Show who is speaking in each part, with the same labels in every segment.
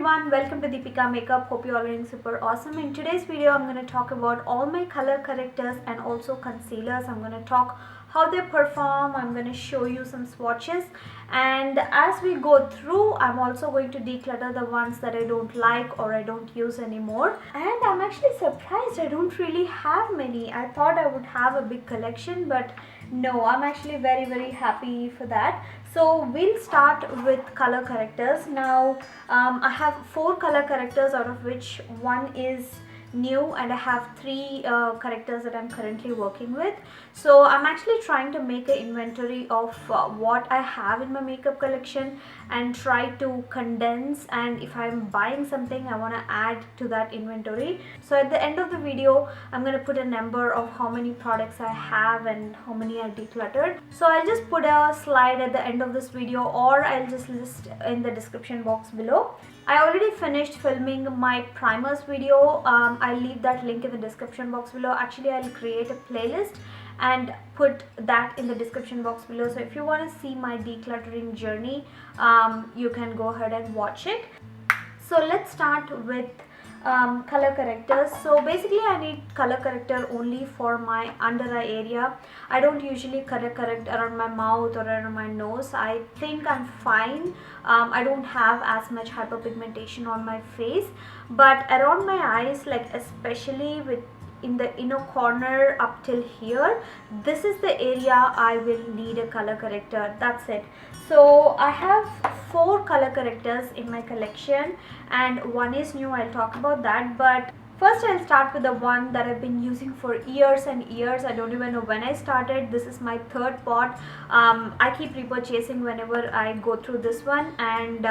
Speaker 1: everyone, welcome to Deepika Makeup. Hope you all are doing super awesome. In today's video, I'm going to talk about all my color correctors and also concealers. I'm going to talk how they perform. I'm going to show you some swatches, and as we go through, I'm also going to declutter the ones that I don't like or I don't use anymore. And I'm actually surprised I don't really have many. I thought I would have a big collection, but no, I'm actually very happy for that. So we'll start with color correctors. Now I have 4 color correctors, out of which one is new, and I have 3 correctors that I'm currently working with. So I'm actually trying to make an inventory of what I have in my makeup collection and try to condense, and if I'm buying something I want to add to that inventory. So at the end of the video I'm going to put a number of how many products I have and how many I decluttered. So I'll just put a slide at the end of this video, or I'll just list in the description box below. I already finished filming my primers video. I'll leave that link in the description box below. Actually, I'll create a playlist and put that in the description box below. So if you want to see my decluttering journey, you can go ahead and watch it. So let's start with color correctors. So basically I need color corrector only for my under eye area. I don't usually color correct around my mouth or around my nose. I think I'm fine. I don't have as much hyperpigmentation on my face, but around my eyes, like especially with in the inner corner up till here, this is the area I will need a color corrector. That's it. So I have 4 color correctors in my collection, and one is new. I'll talk about that, but first I'll start with the one that I've been using for years and years. I don't even know when I started. This is my 3rd pot. I keep repurchasing whenever I go through this one, and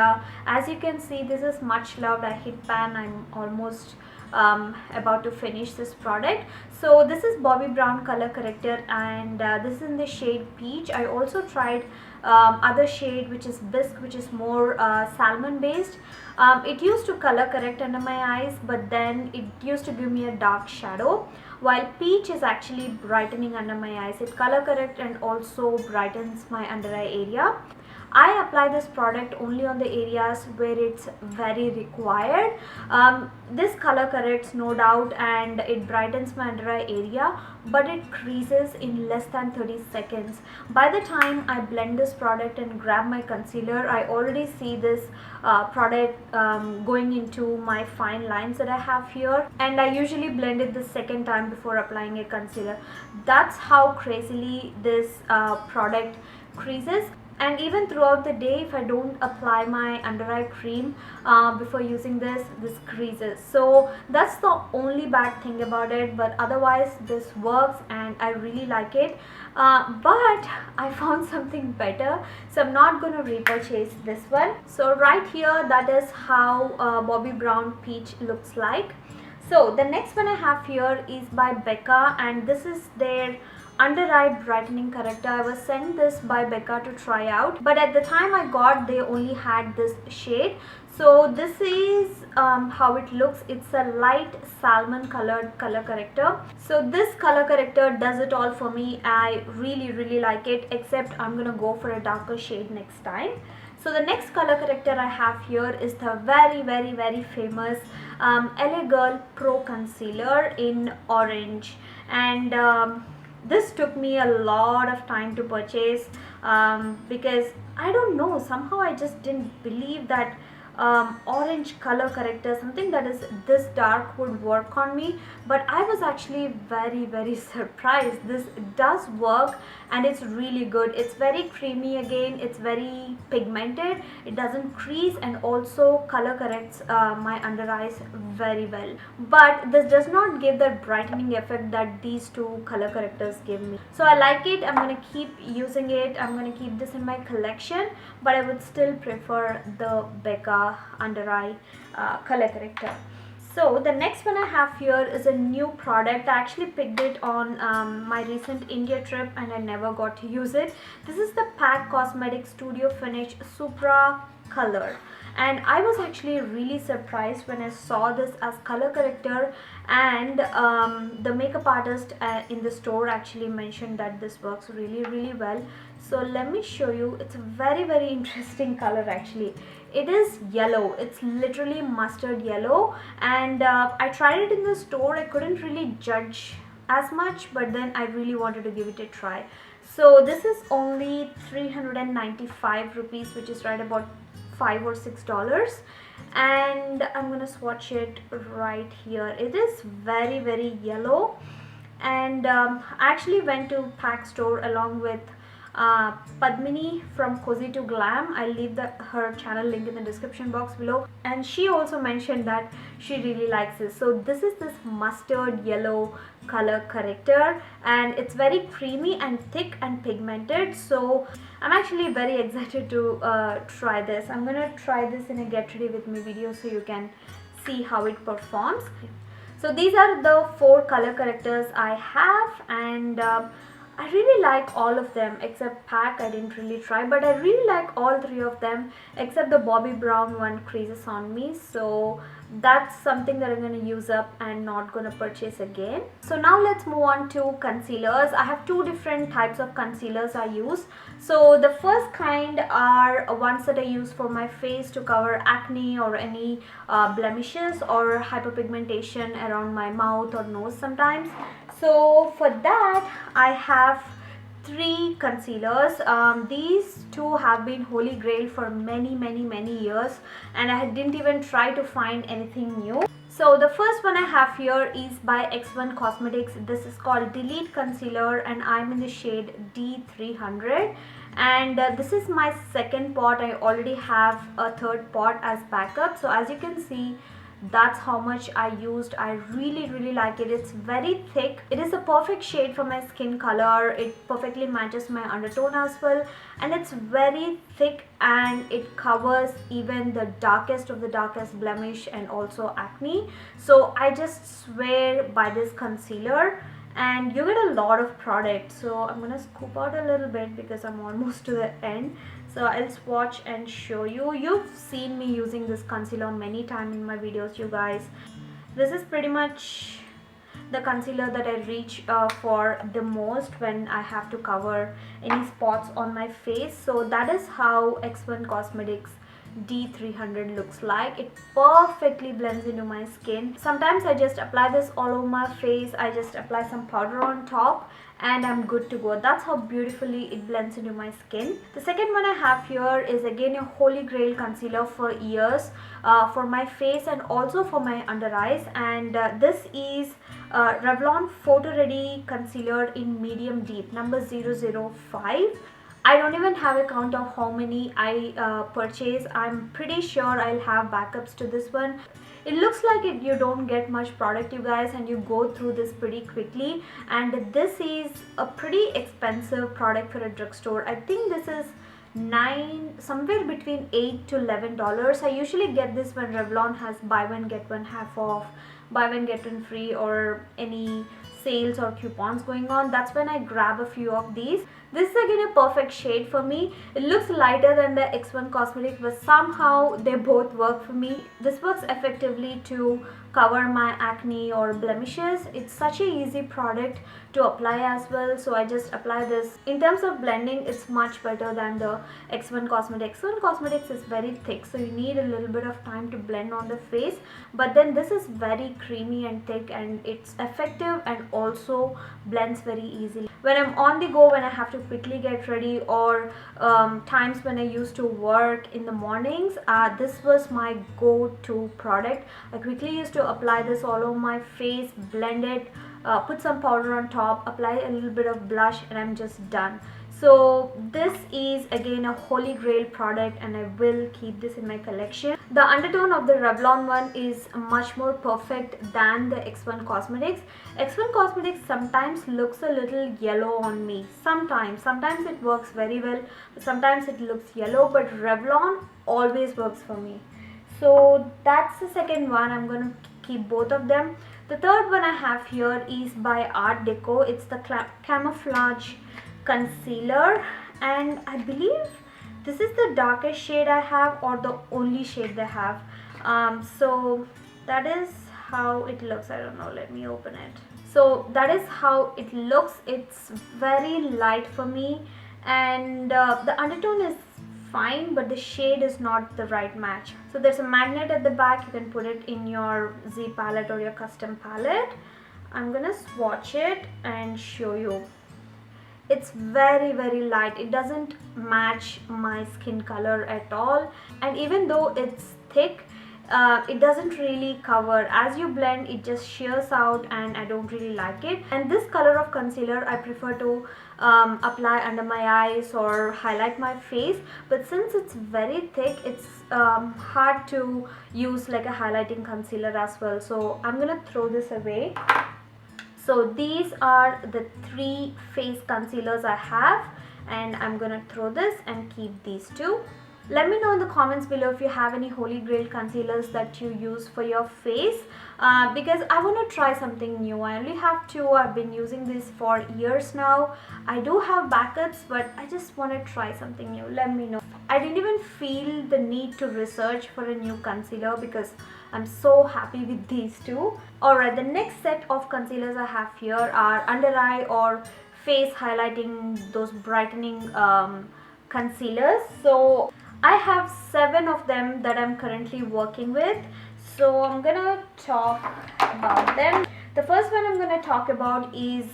Speaker 1: as you can see, this is much loved. I hit pan. I'm almost about to finish this product. So this is Bobbi Brown color corrector, and this is in the shade peach. I also tried other shade which is bisque, which is more salmon based. It used to color correct under my eyes, but then it used to give me a dark shadow, while peach is actually brightening under my eyes. It color correct and also brightens my under eye area. I apply this product only on the areas where it's very required. This color corrects, no doubt, and it brightens my under eye area, but it creases in less than 30 seconds. By the time I blend this product and grab my concealer, I already see this product going into my fine lines that I have here, and I usually blend it the second time before applying a concealer. That's how crazily this product creases. And even throughout the day, if I don't apply my under eye cream before using this creases. So that's the only bad thing about it, but otherwise this works and I really like it. But I found something better, so I'm not going to repurchase this one. So right here, that is how Bobbi Brown Peach looks like. So the next one I have here is by Becca, and this is their under eye brightening corrector. I was sent this by Becca to try out, but at the time I got, they only had this shade. So this is how it looks. It's a light salmon colored color corrector. So this color corrector does it all for me. I really like it, except I'm gonna go for a darker shade next time. So the next color corrector I have here is the very famous LA Girl Pro Concealer in orange, and this took me a lot of time to purchase because I don't know, somehow I just didn't believe that orange color corrector, something that is this dark, would work on me. But I was actually very surprised. This does work and it's really good. It's very creamy again, it's very pigmented, it doesn't crease, and also color corrects my under eyes very well. But this does not give that brightening effect that these 2 color correctors give me. So I like it. I'm going to keep using it. I'm going to keep this in my collection, but I would still prefer the Becca under eye color corrector. So the next one I have here is a new product. I actually picked it on my recent India trip and I never got to use it. This is the PAC Cosmetics Studio Finish Supra Color, and I was actually really surprised when I saw this as color corrector, and the makeup artist in the store actually mentioned that this works really well. So let me show you. It's a very interesting color actually. It is yellow. It's literally mustard yellow, and I tried it in the store. I couldn't really judge as much, but then I really wanted to give it a try. So this is only 395 rupees, which is right about $5 or $6, and I'm gonna swatch it right here. It is very, very yellow, and I actually went to Pack Store along with Padmini from Cozy to Glam. I'll leave her channel link in the description box below, and she also mentioned that she really likes this. So this is this mustard yellow color corrector, and it's very creamy and thick and pigmented. So I'm actually very excited to try this. I'm gonna try this in a get ready with me video so you can see how it performs. So these are the 4 color correctors I have, and I really like all of them except Pack. I didn't really try, but I really like all 3 of them except the Bobbi Brown one creases on me. So that's something that I'm going to use up and not going to purchase again. So now let's move on to concealers. I have 2 different types of concealers I use. So the first kind are ones that I use for my face to cover acne or any blemishes or hyperpigmentation around my mouth or nose sometimes. So for that I have 3 concealers. These 2 have been holy grail for many years, and I didn't even try to find anything new. So the first one I have here is by X1 Cosmetics. This is called Delete Concealer, and I'm in the shade D300, and this is my second pot. I already have a third pot as backup. So as you can see, that's how much I used. I really like it. It's very thick. It is a perfect shade for my skin color. It perfectly matches my undertone as well, and it's very thick, and it covers even the darkest of the darkest blemish and also acne. So I just swear by this concealer, and you get a lot of product. So I'm gonna scoop out a little bit because I'm almost to the end. So I'll swatch and show you. You've seen me using this concealer many times in my videos, you guys. This is pretty much the concealer that I reach for the most when I have to cover any spots on my face. So that is how X1 Cosmetics D300 looks like. It perfectly blends into my skin. Sometimes I just apply this all over my face. I just apply some powder on top, and I'm good to go. That's how beautifully it blends into my skin. The second one I have here is again a holy grail concealer for ears, for my face and also for my under eyes, and this is Revlon Photo Ready Concealer in medium deep, number 005. I don't even have a count of how many I purchase. I'm pretty sure I'll have backups to this one. It looks like you don't get much product, you guys, and you go through this pretty quickly. And this is a pretty expensive product for a drugstore. I think this is somewhere between $8 to $11. I usually get this when Revlon has buy one get one half off, buy one get one free, or any sales or coupons going on. That's when I grab a few of these. This is again a perfect shade for me. It looks lighter than the X1 Cosmetics, but somehow they both work for me. This works effectively to cover my acne or blemishes. It's such a easy product to apply as well, so I just apply this. In terms of blending, it's much better than the X1 Cosmetics. X1 Cosmetics is very thick, so you need a little bit of time to blend on the face, but then this is very creamy and thick, and it's effective and also blends very easily. When I'm on the go, when I have to quickly get ready, or times when I used to work in the mornings, this was my go-to product. I quickly used to apply this all over my face, blend it, put some powder on top, apply a little bit of blush, and I'm just done. So this is again a holy grail product, and I will keep this in my collection. The undertone of the Revlon one is much more perfect than the X1 Cosmetics. X1 Cosmetics sometimes looks a little yellow on me. Sometimes it works very well, but sometimes it looks yellow, but Revlon always works for me. So that's the second one. I'm going to keep both of them. The third one I have here is by Art Deco. It's the Camouflage Concealer, and I believe this is the darkest shade I have, or the only shade they have. So that is how it looks. I don't know, let me open it. So that is how it looks. It's very light for me, and the undertone is fine, but the shade is not the right match. So there's a magnet at the back. You can put it in your Z palette or your custom palette. I'm gonna swatch it and show you. It's very light. It doesn't match my skin color at all, and even though it's thick, it doesn't really cover. As you blend, it just shears out, and I don't really like it. And this color of concealer I prefer to apply under my eyes or highlight my face, but since it's very thick, it's hard to use like a highlighting concealer as well. So I'm gonna throw this away. So these are the 3 face concealers I have, and I'm gonna throw this and keep these 2. Let me know in the comments below if you have any holy grail concealers that you use for your face, because I want to try something new. I only have 2. I've been using this for years now. I do have backups, but I just want to try something new. Let me know. I didn't even feel the need to research for a new concealer because I'm so happy with these 2. Alright, the next set of concealers I have here are under eye or face highlighting, those brightening concealers. So I have 7 of them that I'm currently working with. So I'm gonna talk about them. The first one I'm gonna talk about is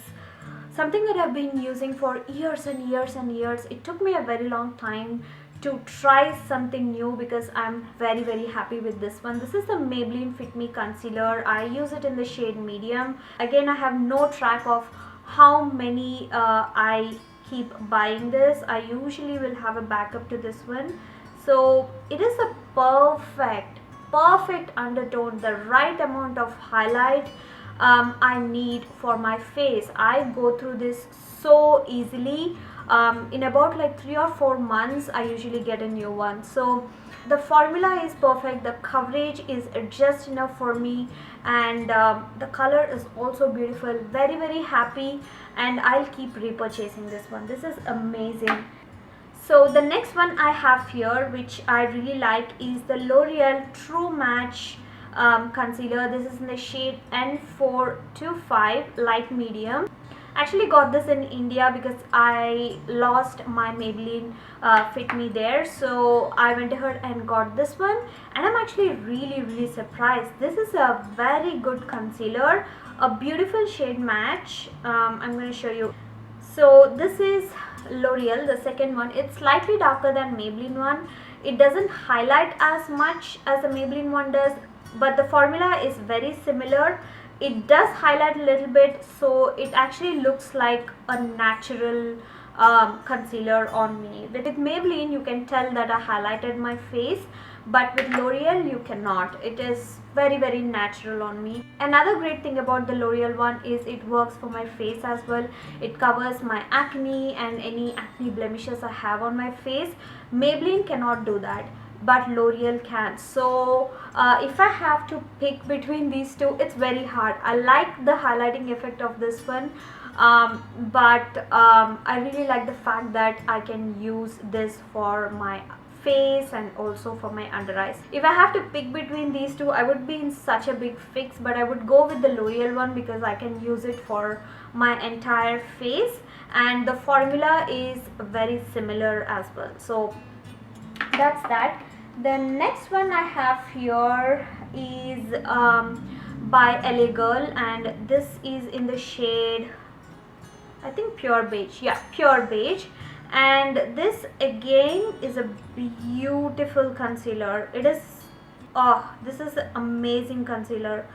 Speaker 1: something that I've been using for years and years and years. It took me a very long time to try something new because I'm very happy with this one. This is the Maybelline Fit Me concealer. I use it in the shade medium. Again, I have no track of how many I keep buying this. I usually will have a backup to this one. So it is a perfect undertone, the right amount of highlight I need for my face. I go through this so easily. In about like 3 or 4 months I usually get a new one. So the formula is perfect, the coverage is just enough for me, and the color is also beautiful. Very happy, and I'll keep repurchasing this one. This is amazing. So the next one I have here, which I really like, is the L'Oreal True Match concealer. This is in the shade N425 light medium. Actually got this in India because I lost my Maybelline Fit Me there, so I went ahead and got this one, and I'm actually really surprised. This is a very good concealer, a beautiful shade match. I'm going to show you. So this is L'Oreal, the second one. It's slightly darker than Maybelline one. It doesn't highlight as much as the Maybelline one does, but the formula is very similar. It does highlight a little bit, so it actually looks like a natural concealer on me. With Maybelline you can tell that I highlighted my face, but with L'Oreal you cannot. It is very natural on me. Another great thing about the L'Oreal one is it works for my face as well. It covers my acne and any acne blemishes I have on my face. Maybelline cannot do that, but L'Oreal can. So if I have to pick between these 2, it's very hard. I like the highlighting effect of this one, but I really like the fact that I can use this for my face and also for my under eyes. If I have to pick between these 2, I would be in such a big fix, but I would go with the L'Oreal one because I can use it for my entire face, and the formula is very similar as well. So that's that. The next one I have here is by LA Girl, and this is in the shade, I think, Pure Beige. Yeah, Pure Beige. And this again is a beautiful concealer. It is, oh, this is an amazing concealer.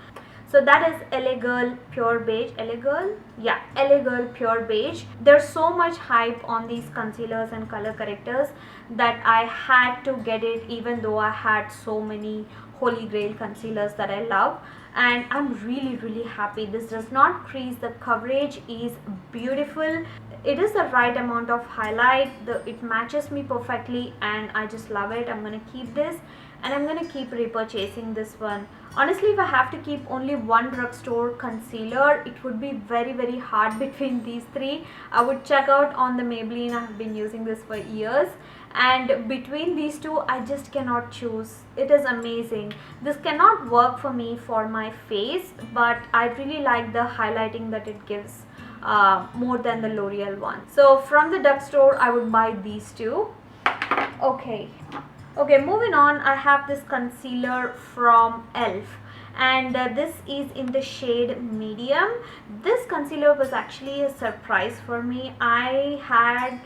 Speaker 1: So that is LA Girl Pure Beige. LA Girl? Yeah, LA Girl Pure Beige. There's so much hype on these concealers and color correctors that I had to get it, even though I had so many holy grail concealers that I love. And I'm really happy. This does not crease. The coverage is beautiful. It is the right amount of highlight. It matches me perfectly, and I just love it. I'm going to keep this, and I'm going to keep repurchasing this one. Honestly, if I have to keep only one drugstore concealer, it would be very hard between these 3. I would check out on the Maybelline. I have been using this for years, and between these 2 I just cannot choose. It is amazing. This cannot work for me for my face, but I really like the highlighting that it gives more than the L'Oreal one. So from the drugstore I would buy these 2. Okay, moving on, I have this concealer from ELF, and this is in the shade medium. This concealer was actually a surprise for me. I had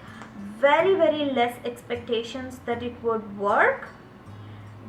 Speaker 1: very less expectations that it would work,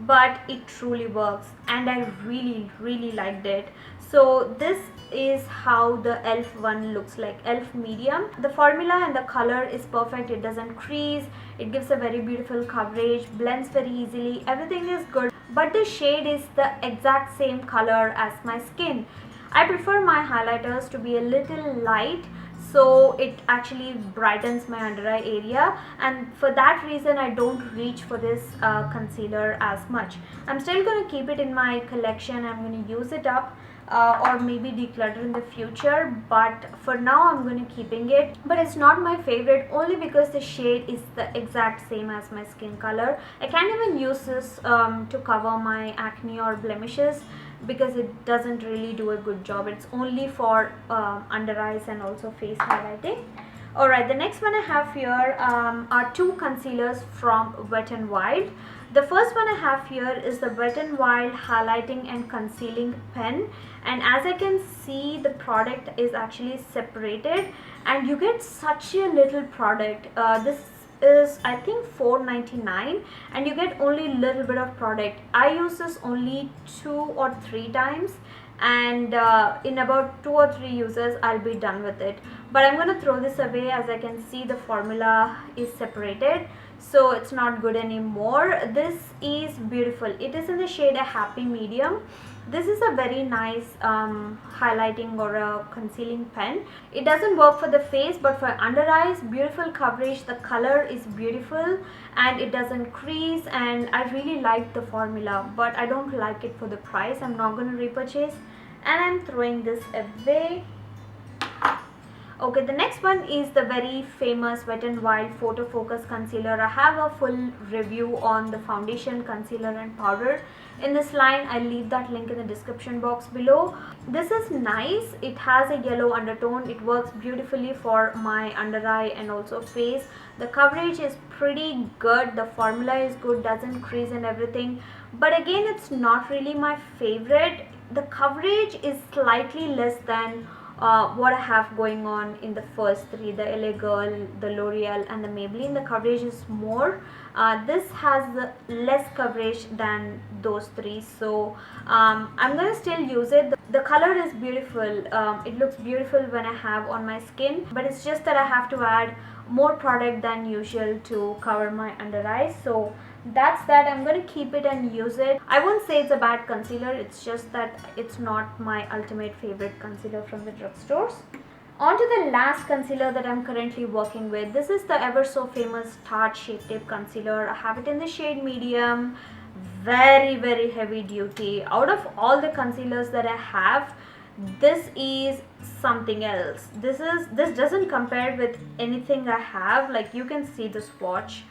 Speaker 1: but it truly works, and I really liked it. So this is how the ELF one looks like, ELF medium. The formula and the color is perfect. It doesn't crease, it gives a very beautiful coverage, blends very easily, everything is good, but the shade is the exact same color as my skin. I prefer my highlighters to be a little light, so it actually brightens my under eye area, and for that reason I don't reach for this concealer as much. I'm still going to keep it in my collection. I'm going to use it up or maybe declutter in the future, but for now I'm going to keeping it. But it's not my favorite only because the shade is the exact same as my skin color. I can't even use this to cover my acne or blemishes, because it doesn't really do a good job. It's only for under eyes and also face highlighting. Alright, the next one I have here are two concealers from Wet n Wild. The first one I have here is the Wet n Wild Highlighting and Concealing Pen, and as I can see, the product is actually separated and you get such a little product. This is I think $4.99 and you get only little bit of product. I use this only 2 or 3 times, and in about 2 or 3 uses I'll be done with it, but I'm gonna throw this away. As I can see, the formula is separated, so it's not good anymore. This is beautiful. It is in the shade a happy medium. This is a very nice highlighting or a concealing pen. It doesn't work for the face, but for under eyes, beautiful coverage. The color is beautiful and it doesn't crease, and I really like the formula, but I don't like it for the price. I'm not going to repurchase, and I'm throwing this away. Okay, the next one is the very famous Wet n Wild Photofocus concealer. I have a full review on the foundation, concealer and powder in this line. I'll leave that link in the description box below. This is nice. It has a yellow undertone. It works beautifully for my under eye and also face. The coverage is pretty good. The formula is good, doesn't crease and everything. But again, it's not really my favorite. The coverage is slightly less than what I have going on in the first 3, the LA Girl, the L'Oreal and the Maybelline. The coverage is more. This has less coverage than those 3, so I'm gonna still use it. The color is beautiful. It looks beautiful when I have on my skin, but it's just that I have to add more product than usual to cover my under eyes. So that's that. I'm going to keep it and use it. I won't say it's a bad concealer, it's just that it's not my ultimate favorite concealer from the drugstores. On to the last concealer that I'm currently working with. This is the ever so famous Tarte Shape Tape concealer. I have it in the shade medium. Very heavy duty. Out of all the concealers that I have, this is something else. This doesn't compare with anything I have. Like, you can see the swatch.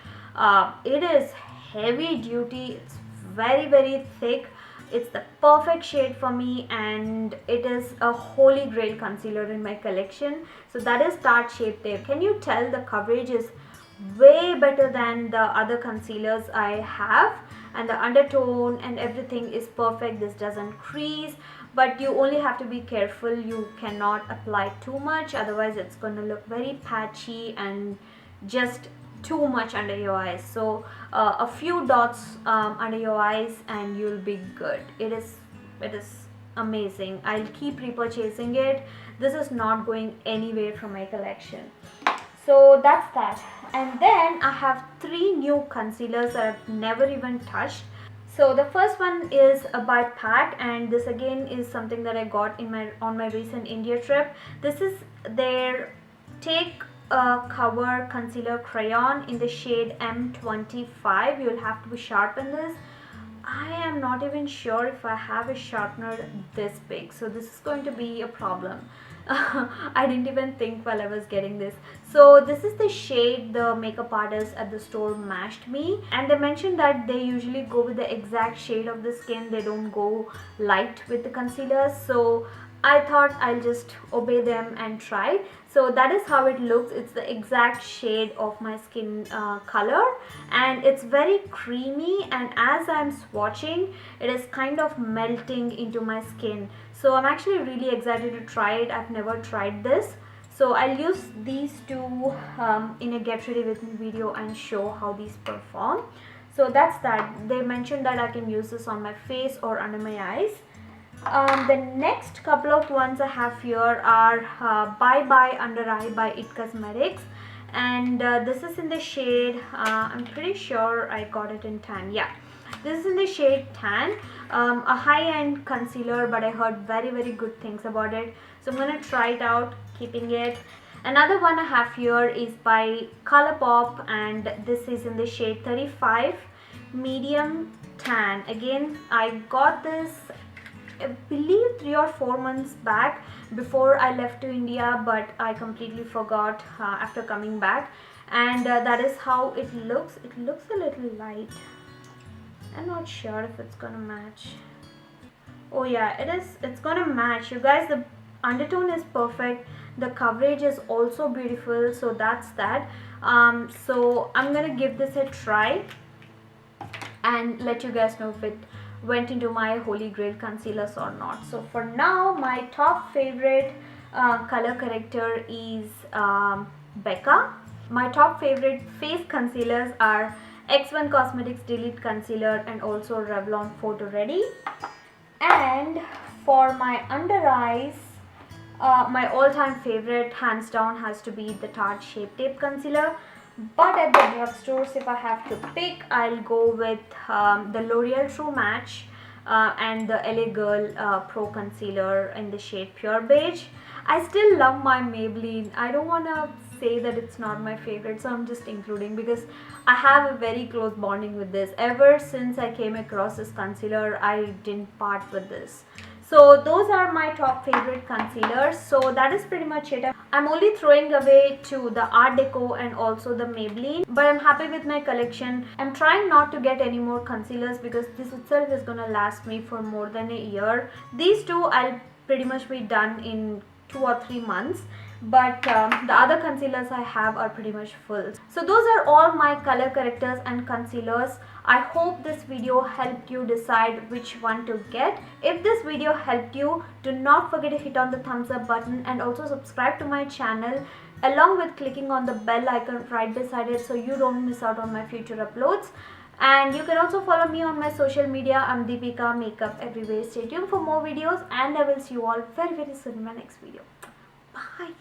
Speaker 1: It is heavy duty. It's very thick. It's the perfect shade for me, and it is a holy grail concealer in my collection. So that is Tarte Shape Tape. Can you tell the coverage is way better than the other concealers I have, and the undertone and everything is perfect. This doesn't crease, but you only have to be careful. You cannot apply too much, otherwise it's going to look very patchy and just too much under your eyes. So a few dots under your eyes and you'll be good. It is amazing. I'll keep repurchasing it. This is not going anywhere from my collection. So that's that. And then I have 3 new concealers that I've never even touched. So the first one is by Pat, and this again is something that I got on my recent India trip. This is their Take Cover Concealer Crayon in the shade M25. You'll have to sharpen this. I am not even sure if I have a sharpener this big, so this is going to be a problem. I didn't even think while I was getting this. So this is the shade the makeup artist at the store matched me, and they mentioned that they usually go with the exact shade of the skin. They don't go light with the concealer. So I thought I'll just obey them and try. So that is how it looks. It's the exact shade of my skin color, and it's very creamy, and as I'm swatching, it is kind of melting into my skin. So I'm actually really excited to try it. I've never tried this. So I'll use these two in a get ready with me video and show how these perform. So that's that. They mentioned that I can use this on my face or under my eyes. The next couple of ones I have here are Bye Bye Under Eye by It Cosmetics, and this is in the shade, I'm pretty sure I got it in tan. Yeah, this is in the shade tan, a high-end concealer, but I heard very good things about it, so I'm gonna try it out, keeping it. Another one I have here is by Colourpop, and this is in the shade 35 medium tan. Again, I got this I believe 3 or 4 months back before I left to India, but I completely forgot after coming back, and that is how it looks. It looks a little light. I'm not sure if it's gonna match. Oh yeah, it is. It's gonna match, you guys. The undertone is perfect, the coverage is also beautiful, so that's that. So I'm gonna give this a try and let you guys know if it went into my holy grail concealers or not. So for now, my top favorite color corrector is Becca. My top favorite face concealers are X1 Cosmetics Delete Concealer and also Revlon Photo Ready. And for my under eyes, my all-time favorite hands down has to be the Tarte Shape Tape Concealer. But at the drugstores, if I have to pick, I'll go with the L'Oreal True Match and the LA Girl Pro Concealer in the shade Pure Beige. I still love my Maybelline. I don't want to say that it's not my favorite, so I'm just including because I have a very close bonding with this. Ever since I came across this concealer, I didn't part with this. So those are my top favorite concealers. So that is pretty much it. I'm only throwing away to the Art Deco and also the Maybelline, but I'm happy with my collection. I'm trying not to get any more concealers because this itself is gonna last me for more than a year. These two I'll pretty much be done in 2 or 3 months, but the other concealers I have are pretty much full. So those are all my color correctors and concealers. I hope this video helped you decide which one to get. If this video helped you, do not forget to hit on the thumbs up button and also subscribe to my channel along with clicking on the bell icon right beside it so you don't miss out on my future uploads. And you can also follow me on my social media. I'm deepikamakeup everywhere. Stay tuned for more videos, and I will see you all very soon in my next video. Bye.